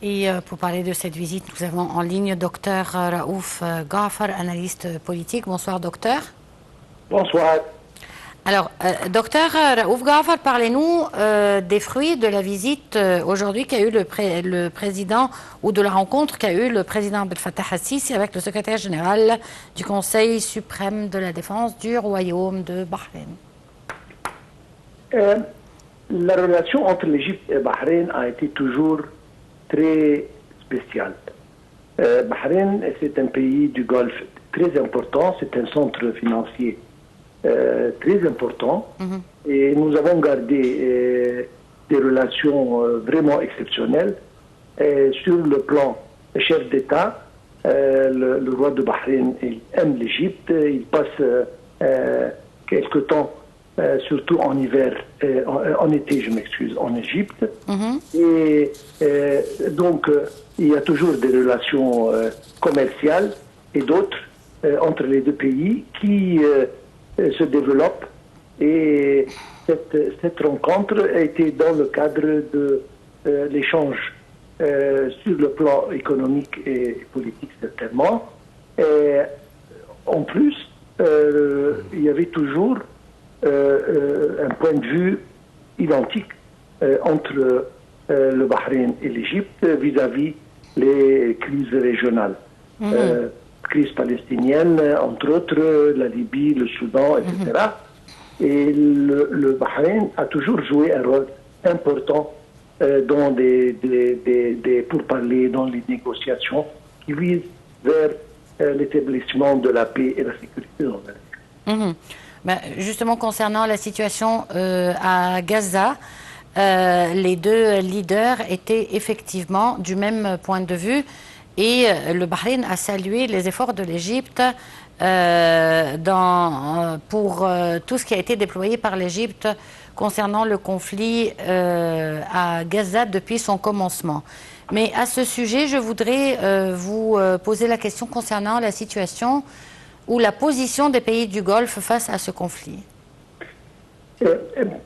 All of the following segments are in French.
Et pour parler de cette visite, nous avons en ligne Dr Raouf Ghafar, analyste politique. Bonsoir docteur. Bonsoir. Alors, docteur Raouf Ghafar, parlez-nous des fruits de la visite aujourd'hui qu'a eu le président, ou de la rencontre qu'a eu le président Abdel Fattah al-Sisi avec le secrétaire général du Conseil suprême de la défense du Royaume de Bahreïn. La relation entre l'Égypte et Bahreïn a été toujours très spéciale. Bahreïn, c'est un pays du Golfe très important, c'est un centre financier très important, et nous avons gardé des relations vraiment exceptionnelles. Sur le plan chef d'État, le roi de Bahreïn il aime l'Égypte, il passe quelque temps, surtout en hiver, en été, je m'excuse, en Égypte. Et donc, il y a toujours des relations commerciales et d'autres entre les deux pays qui se développent. Et cette rencontre a été dans le cadre de l'échange sur le plan économique et politique, certainement. Et en plus, il y avait toujours un point de vue identique entre le Bahreïn et l'Égypte vis-à-vis les crises régionales. Crise palestinienne, entre autres, la Libye, le Soudan, etc. Et le Bahreïn a toujours joué un rôle important dans des pourparlers, dans les négociations qui visent vers l'établissement de la paix et la sécurité dans la région. Ben, justement, concernant la situation à Gaza, les deux leaders étaient effectivement du même point de vue, et le Bahreïn a salué les efforts de l'Égypte pour tout ce qui a été déployé par l'Égypte concernant le conflit à Gaza depuis son commencement. Mais à ce sujet, je voudrais vous poser la question concernant la situation ou la position des pays du Golfe face à ce conflit.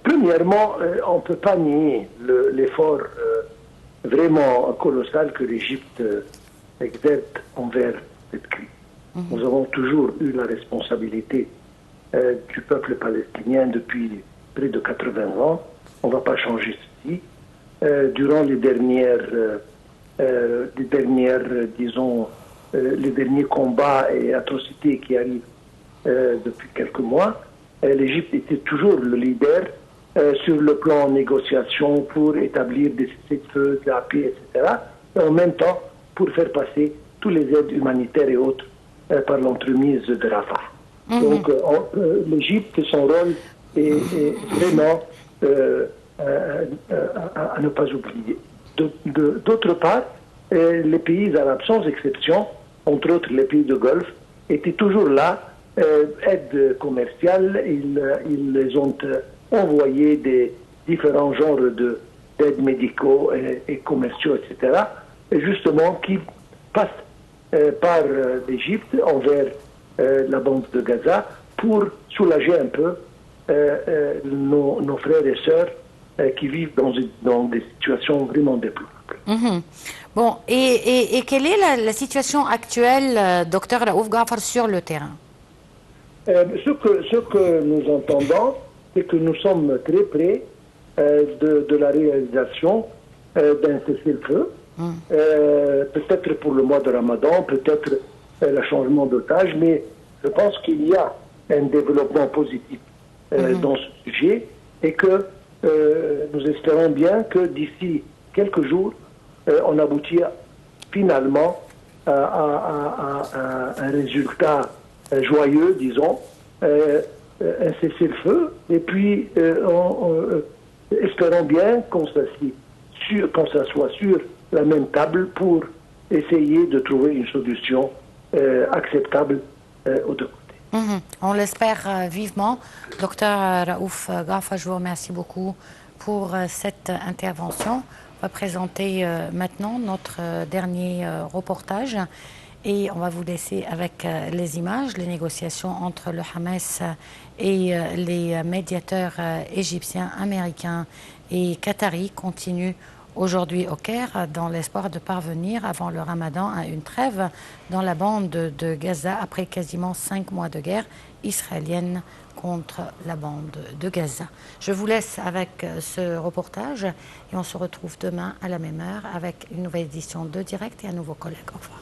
Premièrement, on ne peut pas nier l'effort vraiment colossal que l'Égypte exerce envers cette crise. Nous avons toujours eu la responsabilité du peuple palestinien depuis près de 80 ans. On ne va pas changer ceci. Durant les derniers combats et atrocités qui arrivent depuis quelques mois, l'Égypte était toujours le leader sur le plan négociation pour établir des cessez-le-feu, de la paix, etc. Et en même temps, pour faire passer tous les aides humanitaires et autres par l'entremise de Rafah. Donc, l'Égypte, son rôle est vraiment à ne pas oublier. D'autre part, les pays arabes, sans exception, entre autres les pays du Golfe, étaient toujours là, aide commerciale. Ils les ont envoyé des différents genres d'aides médicaux et commerciaux, etc., et justement qui passent par l'Égypte envers la bande de Gaza pour soulager un peu nos frères et sœurs qui vivent dans des situations vraiment déplorables. Bon, et quelle est la situation actuelle, docteur Raouf Ghafar, sur le terrain? Ce que nous entendons, c'est que nous sommes très près de la réalisation d'un cessez-le-feu, peut-être pour le mois de Ramadan, peut-être le changement d'otage, mais je pense qu'il y a un développement positif dans ce sujet, et que nous espérons bien que d'ici quelques jours, on aboutit finalement à un résultat joyeux, disons, un cessez-le-feu, et puis espérons bien qu'on s'assoie sur la même table pour essayer de trouver une solution acceptable aux deux côtés. On l'espère vivement. Docteur Raouf Ghafar, je vous remercie beaucoup pour cette intervention. On va présenter maintenant notre dernier reportage, et on va vous laisser avec les images. Les négociations entre le Hamas et les médiateurs égyptiens, américains et qataris continuent aujourd'hui au Caire dans l'espoir de parvenir avant le Ramadan à une trêve dans la bande de Gaza après quasiment 5 mois de guerre israélienne contre la bande de Gaza. Je vous laisse avec ce reportage et on se retrouve demain à la même heure avec une nouvelle édition de Direct et un nouveau collègue. Au revoir.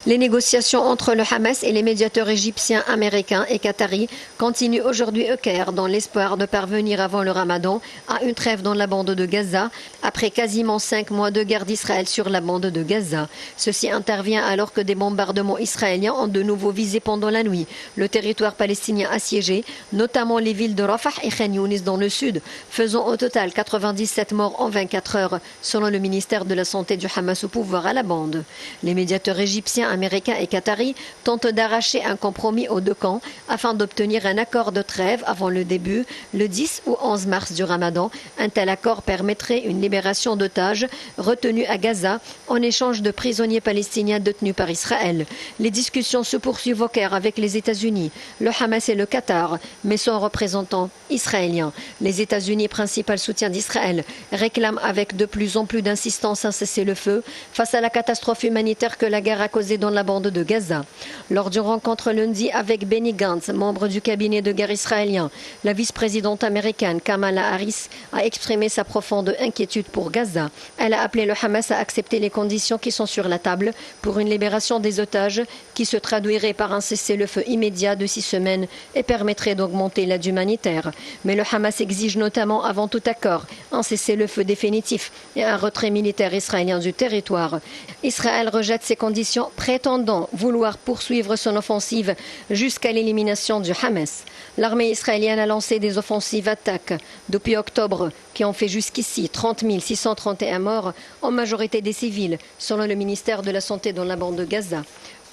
Les négociations entre le Hamas et les médiateurs égyptiens, américains et qataris continuent aujourd'hui au Caire dans l'espoir de parvenir avant le Ramadan à une trêve dans la bande de Gaza après quasiment 5 mois de guerre d'Israël sur la bande de Gaza. Ceci intervient alors que des bombardements israéliens ont de nouveau visé pendant la nuit le territoire palestinien assiégé, notamment les villes de Rafah et Khan Younis dans le sud, faisant au total 97 morts en 24 heures selon le ministère de la Santé du Hamas au pouvoir à la bande. Les médiateurs égyptiens, américains et qataris tentent d'arracher un compromis aux deux camps afin d'obtenir un accord de trêve avant le début, le 10 ou 11 mars du Ramadan. Un tel accord permettrait une libération d'otages retenus à Gaza en échange de prisonniers palestiniens détenus par Israël. Les discussions se poursuivent au Caire avec les États-Unis, le Hamas et le Qatar, mais sans représentant israélien. Les États-Unis, principal soutien d'Israël, réclament avec de plus en plus d'insistance un cessez-le-feu face à la catastrophe humanitaire que la guerre a causée dans la bande de Gaza. Lors d'une rencontre lundi avec Benny Gantz, membre du cabinet de guerre israélien, la vice-présidente américaine Kamala Harris a exprimé sa profonde inquiétude pour Gaza. Elle a appelé le Hamas à accepter les conditions qui sont sur la table pour une libération des otages qui se traduirait par un cessez-le-feu immédiat de 6 semaines et permettrait d'augmenter l'aide humanitaire. Mais le Hamas exige notamment avant tout accord un cessez-le-feu définitif et un retrait militaire israélien du territoire. Israël rejette ces conditions, prétendant vouloir poursuivre son offensive jusqu'à l'élimination du Hamas. L'armée israélienne a lancé des offensives attaques depuis octobre qui ont fait jusqu'ici 30 631 morts, en majorité des civils, selon le ministère de la Santé dans la bande de Gaza.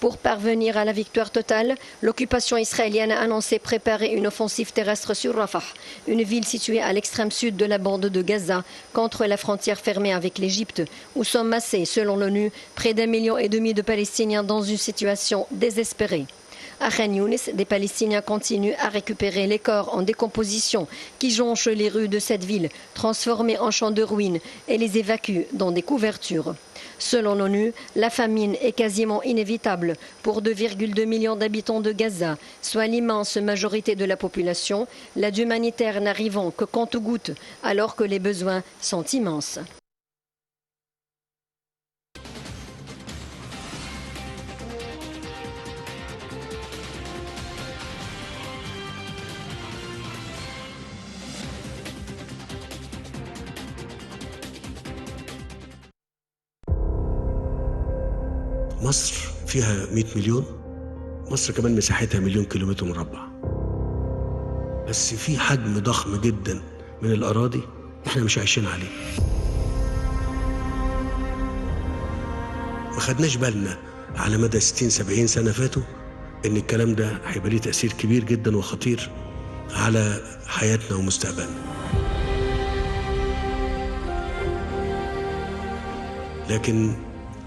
Pour parvenir à la victoire totale, l'occupation israélienne a annoncé préparer une offensive terrestre sur Rafah, une ville située à l'extrême sud de la bande de Gaza, contre la frontière fermée avec l'Égypte, où sont massés, selon l'ONU, près d'1,5 million de Palestiniens dans une situation désespérée. À Khan Younis, des Palestiniens continuent à récupérer les corps en décomposition qui jonchent les rues de cette ville, transformées en champs de ruines, et les évacuent dans des couvertures. Selon l'ONU, la famine est quasiment inévitable pour 2,2 millions d'habitants de Gaza, soit l'immense majorité de la population, l'aide humanitaire n'arrivant que compte-gouttes alors que les besoins sont immenses. مصر فيها 100 مليون، مصر كمان مساحتها 1,000,000 كيلومتر مربع، بس في حجم ضخم جدا من الأراضي احنا مش عايشين عليه. ما خدناش بالنا على مدى 60-70 سنة فاتوا إن الكلام ده هيبقى ليه تأثير كبير جدا وخطير على حياتنا ومستقبلنا. لكن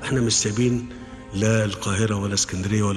احنا مش سايبين لا القاهرة ولا اسكندرية ولا